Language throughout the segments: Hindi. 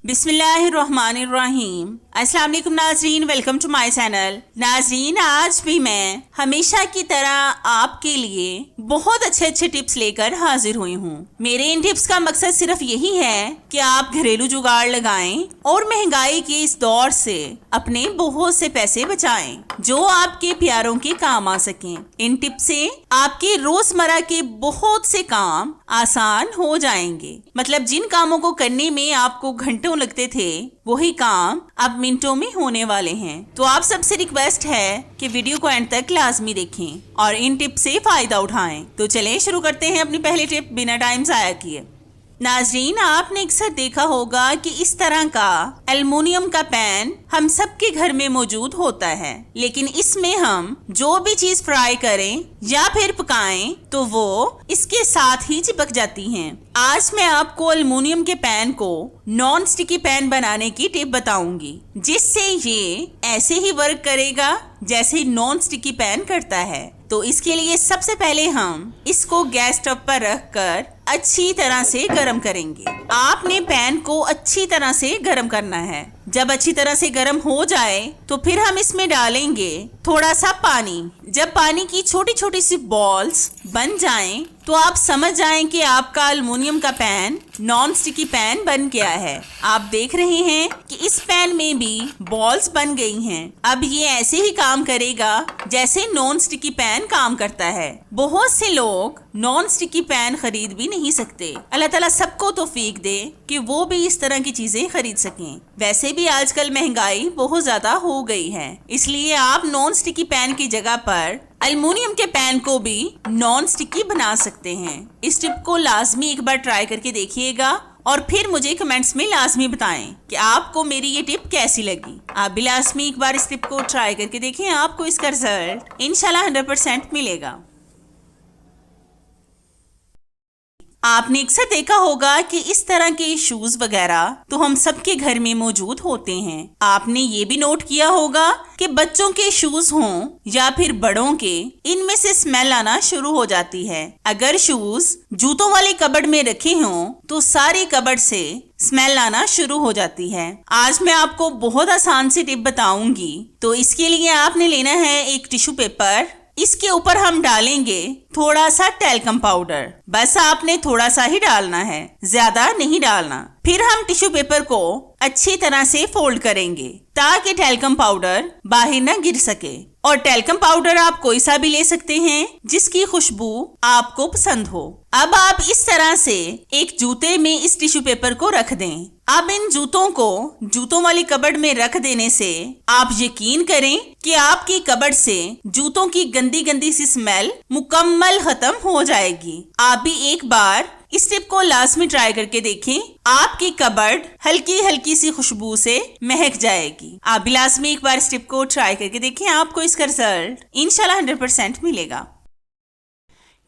बिस्मिल्लाहिर्रहमानिर्रहीम। अस्सलाम वालेकुम नाजरीन, वेलकम टू माय चैनल। नाजरीन, आज भी मैं हमेशा की तरह आपके लिए बहुत अच्छे अच्छे टिप्स लेकर हाजिर हुई हूँ। मेरे इन टिप्स का मकसद सिर्फ यही है कि आप घरेलू जुगाड़ लगाएं और महंगाई के इस दौर से अपने बहुत से पैसे बचाएं जो आपके प्यारों के काम आ सकें। इन टिप्स से आपके रोजमर्रा के बहुत से काम आसान हो जाएंगे। मतलब जिन कामों को करने में आपको घंटों लगते थे, वही काम अब मिनटों में होने वाले हैं। तो आप सबसे रिक्वेस्ट है कि वीडियो को एंड तक लाजमी देखें और इन टिप से फायदा उठाएं। तो चलें शुरू करते हैं अपनी पहली टिप बिना टाइम जाया किए। नाजरीन, आपने अक्सर देखा होगा कि इस तरह का एल्युमिनियम का पैन हम सबके घर में मौजूद होता है, लेकिन इसमें हम जो भी चीज फ्राई करें या फिर पकाएं तो वो इसके साथ ही चिपक जाती हैं। आज मैं आपको एल्युमिनियम के पैन को नॉन स्टिकी पैन बनाने की टिप बताऊंगी, जिससे ये ऐसे ही वर्क करेगा जैसे नॉन स्टिकी पैन करता है। तो इसके लिए सबसे पहले हम इसको गैस स्टोव पर रखकर अच्छी तरह से गर्म करेंगे। आपने पैन को अच्छी तरह से गर्म करना है। जब अच्छी तरह से गर्म हो जाए तो फिर हम इसमें डालेंगे थोड़ा सा पानी। जब पानी की छोटी छोटी सी बॉल्स बन जाएं तो आप समझ जाएं कि आपका एल्युमिनियम का पैन नॉन स्टिकी पैन बन गया है। आप देख रहे हैं कि इस पैन में भी बॉल्स बन गई हैं। अब ये ऐसे ही काम करेगा जैसे नॉन स्टिकी पैन काम करता है। बहुत से लोग नॉन स्टिकी पैन खरीद भी नहीं सकते। अल्लाह ताला सबको तौफीक दे कि वो भी इस तरह की चीजें खरीद सकें। वैसे भी आजकल महंगाई बहुत ज्यादा हो गई है, इसलिए आप नॉन स्टिकी पैन की जगह पर एल्युमिनियम के पैन को भी नॉन स्टिकी बना सकते हैं। इस टिप को लाजमी एक बार ट्राई करके देखिएगा और फिर मुझे कमेंट्स में लाजमी बताएं कि आपको मेरी ये टिप कैसी लगी। आप भी लाजमी एक बार इस टिप को ट्राई करके देखें, आपको इसका रिजल्ट इंशाल्लाह 100% मिलेगा। आपने अक्सर देखा होगा कि इस तरह के शूज वगैरह तो हम सबके घर में मौजूद होते हैं। आपने ये भी नोट किया होगा कि बच्चों के शूज हों या फिर बड़ों के, इनमें से स्मेल आना शुरू हो जाती है। अगर शूज जूतों वाले कबर्ड में रखे हों तो सारे कबर्ड से स्मेल आना शुरू हो जाती है। आज मैं आपको बहुत आसान सी टिप बताऊंगी। तो इसके लिए आपने लेना है एक टिश्यू पेपर। इसके ऊपर हम डालेंगे थोड़ा सा टैल्कम पाउडर। बस आपने थोड़ा सा ही डालना है, ज्यादा नहीं डालना। फिर हम टिश्यू पेपर को अच्छी तरह से फोल्ड करेंगे ताकि टैल्कम पाउडर बाहर न गिर सके। और टैल्कम पाउडर आप कोई सा भी ले सकते हैं जिसकी खुशबू आपको पसंद हो। अब आप इस तरह से एक जूते में इस टिश्यू पेपर को रख दें। अब इन जूतों को जूतों वाली कबर्ड में रख देने से आप यकीन करें कि आपकी कबर्ड से जूतों की गंदी गंदी सी स्मेल मुकम्मल खत्म हो जाएगी। आप भी एक बार इस टिप को लाजमी ट्राई करके देखें। आपकी कबर्ड हल्की हल्की सी खुशबू से महक जाएगी। आप भी लाजमी एक बार इस टिप को ट्राई करके देखें, आपको इसका रिजल्ट इंशाल्लाह 100% मिलेगा।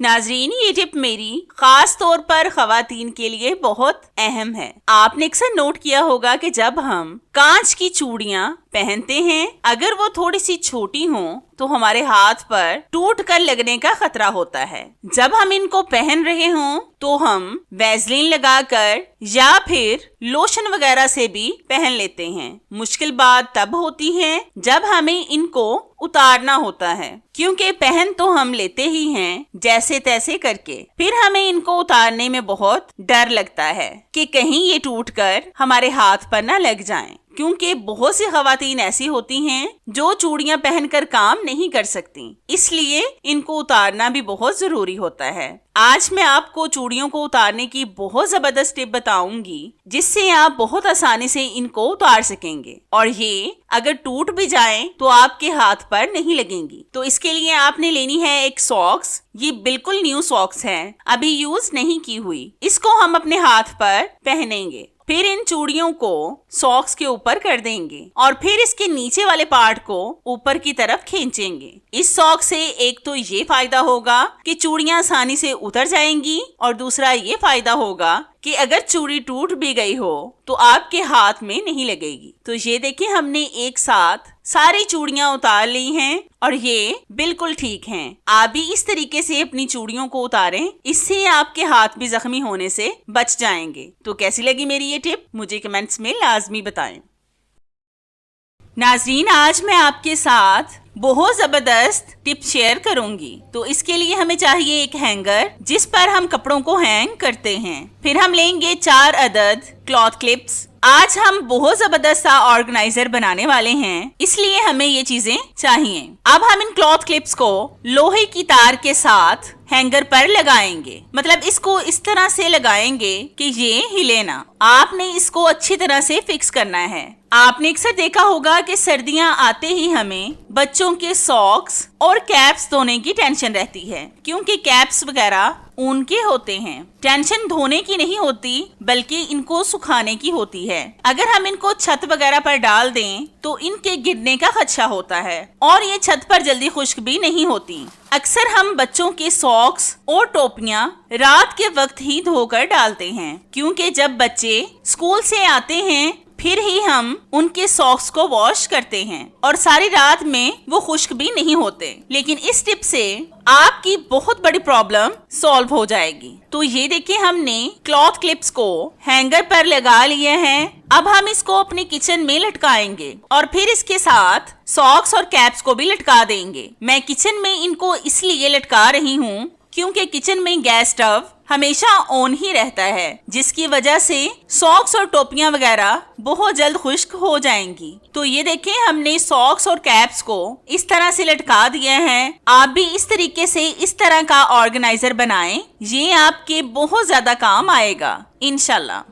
नाजरीन, ये टिप मेरी खास तौर पर खवातीन के लिए बहुत अहम है। आपने अक्सर नोट किया होगा कि जब हम कांच की चूड़ियां पहनते हैं, अगर वो थोड़ी सी छोटी हों तो हमारे हाथ पर टूट कर लगने का खतरा होता है। जब हम इनको पहन रहे हों तो हम वैसलीन लगाकर या फिर लोशन वगैरह से भी पहन लेते हैं। मुश्किल बात तब होती है जब हमें इनको उतारना होता है, क्योंकि पहन तो हम लेते ही हैं जैसे तैसे करके। फिर हमें इनको उतारने में बहुत डर लगता है कि कहीं ये टूटकर हमारे हाथ पर ना लग जाएं, क्योंकि बहुत सी खवातीन ऐसी होती हैं जो चूड़ियां पहनकर काम नहीं कर सकती, इसलिए इनको उतारना भी बहुत जरूरी होता है। आज मैं आपको चूड़ियों को उतारने की बहुत जबरदस्त टिप बताऊंगी, जिससे आप बहुत आसानी से इनको उतार सकेंगे और ये अगर टूट भी जाएं तो आपके हाथ पर नहीं लगेंगी। तो इसके लिए आपने लेनी है एक सॉक्स। ये बिल्कुल न्यू सॉक्स है, अभी यूज नहीं की हुई। इसको हम अपने हाथ पर पहनेंगे। फिर इन चूड़ियों को सॉक्स के ऊपर कर देंगे और फिर इसके नीचे वाले पार्ट को ऊपर की तरफ खींचेंगे। इस सॉक्स से एक तो ये फायदा होगा कि चूड़ियां आसानी से उतर जाएंगी और दूसरा ये फायदा होगा कि अगर चूड़ी टूट भी गई हो तो आपके हाथ में नहीं लगेगी। तो ये देखिए हमने एक साथ सारी चूड़ियां उतार ली हैं और ये बिल्कुल ठीक हैं। आप भी इस तरीके से अपनी चूड़ियों को उतारें, इससे आपके हाथ भी जख्मी होने से बच जाएंगे। तो कैसी लगी मेरी ये टिप मुझे कमेंट्स में लाजमी बताएं। नाजरीन, आज मैं आपके साथ बहुत जबरदस्त टिप शेयर करूंगी। तो इसके लिए हमें चाहिए एक हैंगर जिस पर हम कपड़ों को हैंग करते हैं। फिर हम लेंगे 4 अदद क्लॉथ क्लिप्स। आज हम बहुत जबरदस्त सा ऑर्गेनाइजर बनाने वाले हैं, इसलिए हमें ये चीजें चाहिए। अब हम इन क्लॉथ क्लिप्स को लोहे की तार के साथ हैंगर पर लगाएंगे। मतलब इसको इस तरह से लगाएंगे कि ये हिले ना। आपने इसको अच्छी तरह से फिक्स करना है। आपने अक्सर देखा होगा कि सर्दियां आते ही हमें बच्चों के सॉक्स और कैप्स धोने की टेंशन रहती है, क्योंकि कैप्स वगैरह ऊन के होते हैं। टेंशन धोने की नहीं होती बल्कि इनको सुखाने की होती है। अगर हम इनको छत वगैरह पर डाल दें तो इनके गिरने का खदशा होता है और ये छत पर जल्दी खुश्क भी नहीं होती। अक्सर हम बच्चों के सॉक्स और टोपियां रात के वक्त ही धोकर डालते हैं, क्योंकि जब बच्चे स्कूल से आते हैं फिर ही हम उनके सॉक्स को वॉश करते हैं और सारी रात में वो खुश्क भी नहीं होते। लेकिन इस टिप से आपकी बहुत बड़ी प्रॉब्लम सॉल्व हो जाएगी। तो ये देखिए हमने क्लॉथ क्लिप्स को हैंगर पर लगा लिए हैं। अब हम इसको अपने किचन में लटकाएंगे और फिर इसके साथ सॉक्स और कैप्स को भी लटका देंगे। मैं किचन में इनको इसलिए लटका रही हूँ क्योंकि किचन में गैस स्टव हमेशा ऑन ही रहता है, जिसकी वजह से सॉक्स और टोपियां वगैरह बहुत जल्द खुश्क हो जाएंगी। तो ये देखें हमने सॉक्स और कैप्स को इस तरह से लटका दिए हैं। आप भी इस तरीके से इस तरह का ऑर्गेनाइजर बनाएं, ये आपके बहुत ज्यादा काम आएगा इंशाल्लाह।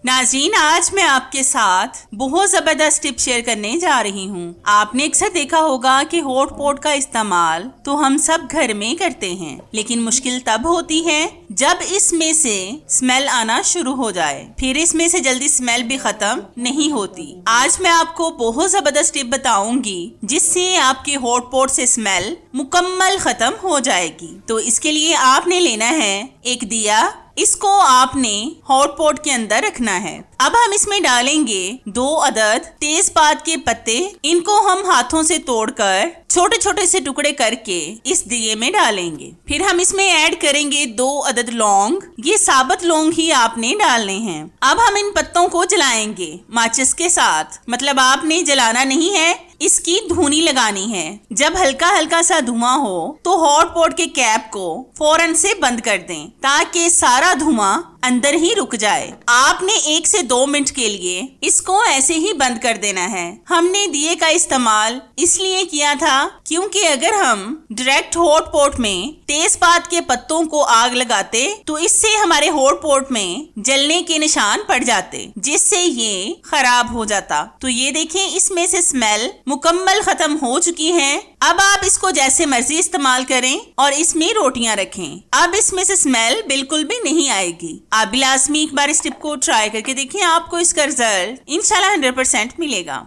नाज़रीन, आज मैं आपके साथ बहुत जबरदस्त टिप शेयर करने जा रही हूँ। आपने अक्सर देखा होगा कि हॉट पॉट का इस्तेमाल तो हम सब घर में करते हैं, लेकिन मुश्किल तब होती है जब इसमें से स्मेल आना शुरू हो जाए। फिर इसमें से जल्दी स्मेल भी खत्म नहीं होती। आज मैं आपको बहुत जबरदस्त टिप बताऊंगी जिससे आपके हॉट पॉट से स्मेल मुकम्मल खत्म हो जाएगी। तो इसके लिए आपने लेना है एक दिया। इसको आपने हॉट पॉट के अंदर रखना है। अब हम इसमें डालेंगे 2 अदद तेजपात के पत्ते। इनको हम हाथों से तोड़कर छोटे छोटे से टुकड़े करके इस दिए में डालेंगे। फिर हम इसमें ऐड करेंगे 2 अदद लौंग। ये साबुत लौंग ही आपने डालने हैं। अब हम इन पत्तों को जलाएंगे माचिस के साथ। मतलब आपने जलाना नहीं है, इसकी धुनी लगानी है। जब हल्का हल्का सा धुआं हो तो हॉट पॉट के कैप को फौरन से बंद कर दें ताकि सारा धुआं अंदर ही रुक जाए। आपने 1 से 2 मिनट के लिए इसको ऐसे ही बंद कर देना है। हमने दिए का इस्तेमाल इसलिए किया था क्योंकि अगर हम डायरेक्ट हॉट पॉट में तेजपात के पत्तों को आग लगाते तो इससे हमारे हॉट पॉट में जलने के निशान पड़ जाते, जिससे ये खराब हो जाता। तो ये देखें इसमें से स्मेल मुकम्मल खत्म हो चुकी है। अब आप इसको जैसे मर्जी इस्तेमाल करें और इसमें रोटियां रखें। अब इसमें से स्मेल बिल्कुल भी नहीं आएगी। आप भी लाजमी एक बार इस टिप को ट्राई करके देखें, आपको इसका रिजल्ट इंशाल्लाह 100% मिलेगा।